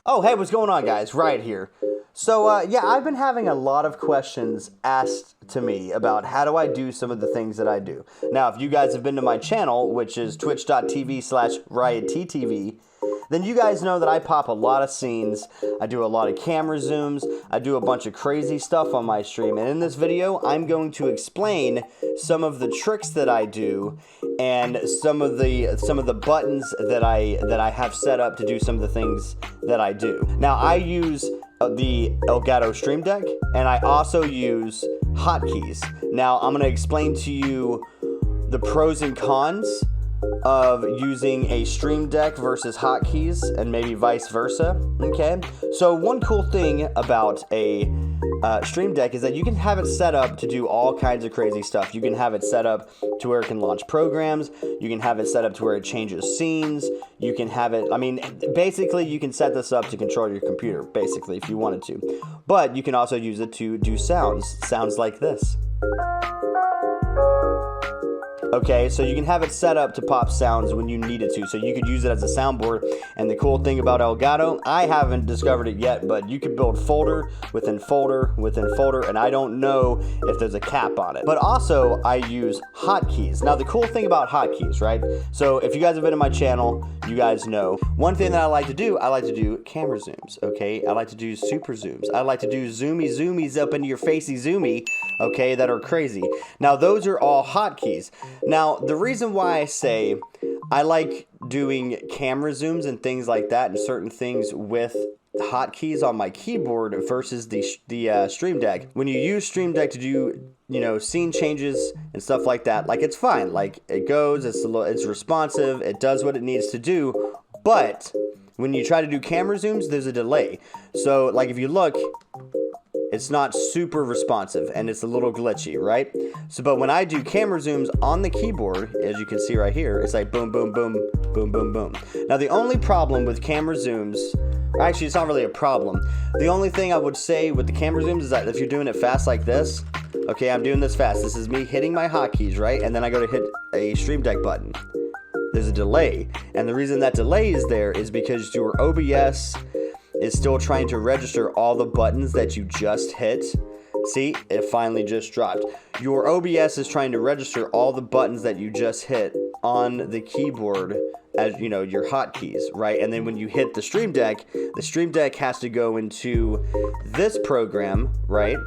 Oh, hey, what's going on, guys? Right here. So, yeah, I've been having a lot of questions asked to me about how do I do some of the things that I do. Now, if you guys have been to my channel, which is twitch.tv/RiotTTV, then you guys know that I pop a lot of scenes. I do a lot of camera zooms. I do a bunch of crazy stuff on my stream. And in this video, I'm going to explain some of the tricks that I do and some of the buttons that I have set up to do some of the things that I do. Now, I use the Elgato Stream Deck, and I also use Hotkeys. Now, I'm going to explain to you the pros and cons of using a Stream Deck versus Hotkeys, and maybe vice versa. Okay, so one cool thing about a Stream Deck is that you can have it set up to do all kinds of crazy stuff. You can have it set up to where it can launch programs. You can have it set up to where it changes scenes. You can have it, I mean, basically you can set this up to control your computer, basically, if you wanted to. But you can also use it to do sounds like this. Okay, so you can have it set up to pop sounds when you need it to, so you could use it as a soundboard. And the cool thing about Elgato, I haven't discovered it yet, but you could build folder within folder within folder, and I don't know if there's a cap on it. But also, I use Hotkeys. Now, the cool thing about Hotkeys, right? So if you guys have been to my channel, you guys know one thing that I like to do camera zooms, okay? I like to do super zooms. I like to do zoomies up into your facey zoomy, okay, that are crazy. Now, those are all hotkeys. Now, the reason why I say I like doing camera zooms and things like that and certain things with hotkeys on my keyboard versus the Stream Deck. When you use Stream Deck to do, you know, scene changes and stuff like that, like, it's fine. Like, it goes, it's responsive, it does what it needs to do, but when you try to do camera zooms, there's a delay. So, like, if you look, it's not super responsive and it's a little glitchy, right? So, but when I do camera zooms on the keyboard, as you can see right here, it's like boom, boom, boom, boom, boom, boom. Now, the only problem with camera zooms, actually, it's not really a problem. The only thing I would say with the camera zooms is that if you're doing it fast like this, okay, I'm doing this fast. This is me hitting my hotkeys, right? And then I go to hit a Stream Deck button. There's a delay. And the reason that delay is there is because your OBS is still trying to register all the buttons that you just hit. See, it finally just dropped. Your OBS is trying to register all the buttons that you just hit on the keyboard as, you know, your hotkeys, right? And then when you hit the Stream Deck has to go into this program, right?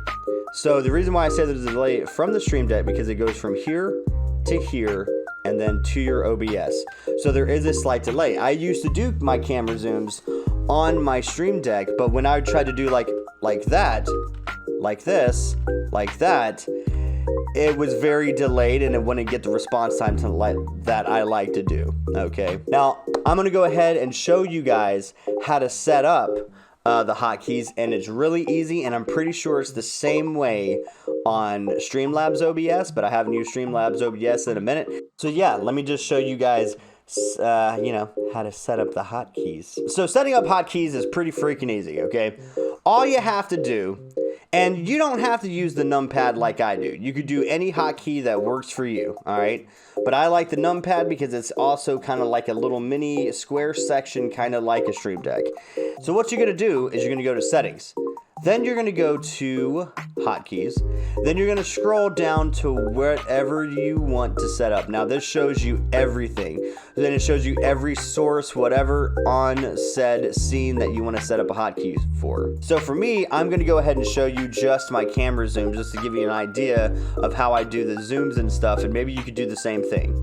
So the reason why I say there's a delay from the Stream Deck, because it goes from here to here and then to your OBS. So there is a slight delay. I used to do my camera zooms on my Stream Deck, but when I tried to do like that, like this, like that, it was very delayed and it wouldn't get the response time that I like to do. Okay, now I'm gonna go ahead and show you guys how to set up the hotkeys, and it's really easy, and I'm pretty sure it's the same way on Streamlabs OBS, but I haven't used Streamlabs OBS in a minute. So yeah, let me just show you guys you know, how to set up the hotkeys. So setting up hotkeys is pretty freaking easy, okay? All you have to do, and you don't have to use the numpad like I do. You could do any hotkey that works for you, all right? But I like the numpad because it's also kind of like a little mini square section, kind of like a Stream Deck. So what you're gonna do is you're gonna go to settings. Then you're going to go to hotkeys. Then you're going to scroll down to whatever you want to set up. Now, this shows you everything. Then it shows you every source, whatever on said scene that you want to set up a hotkey for. So for me, I'm going to go ahead and show you just my camera zooms, just to give you an idea of how I do the zooms and stuff. And maybe you could do the same thing.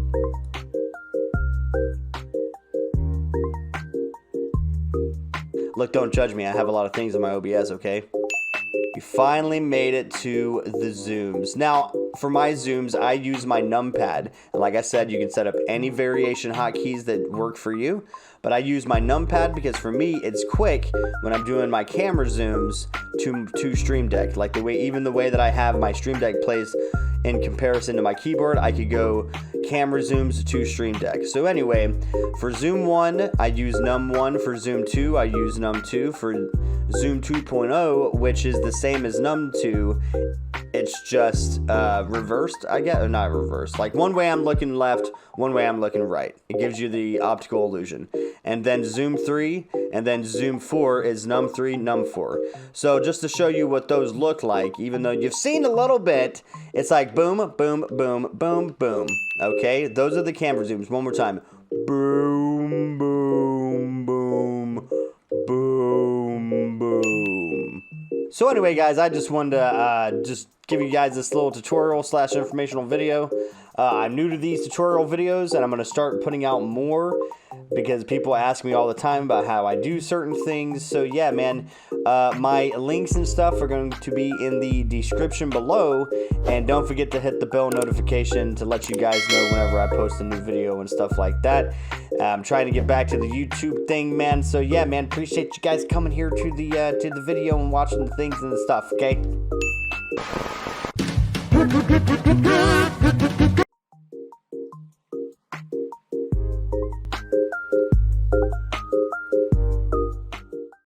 Look, don't judge me. I have a lot of things on my OBS, okay? We finally made it to the zooms. Now, for my zooms, I use my numpad. And like I said, you can set up any variation hotkeys that work for you. But I use my numpad because for me, it's quick when I'm doing my camera zooms to Stream Deck. Like even the way that I have my Stream Deck plays in comparison to my keyboard, I could go camera zooms to Stream Deck. So anyway, for Zoom 1, I use Num1. For Zoom 2, I use Num2. For Zoom 2.0, which is the same as Num2, it's just reversed, I guess, or not reversed. Like one way I'm looking left, one way I'm looking right. It gives you the optical illusion. And then zoom 3 and then zoom 4 is num 3, num 4. So just to show you what those look like, even though you've seen a little bit, it's like boom, boom, boom, boom, boom. Okay, those are the camera zooms. One more time. Boom, boom, boom, boom, boom. So anyway, guys, I just wanted to just give you guys this little tutorial / informational video. I'm new to these tutorial videos, and I'm going to start putting out more because people ask me all the time about how I do certain things. So yeah, man, my links and stuff are going to be in the description below, and don't forget to hit the bell notification to let you guys know whenever I post a new video and stuff like that. I'm trying to get back to the YouTube thing, man. So yeah, man, appreciate you guys coming here to the video and watching the things and the stuff, okay?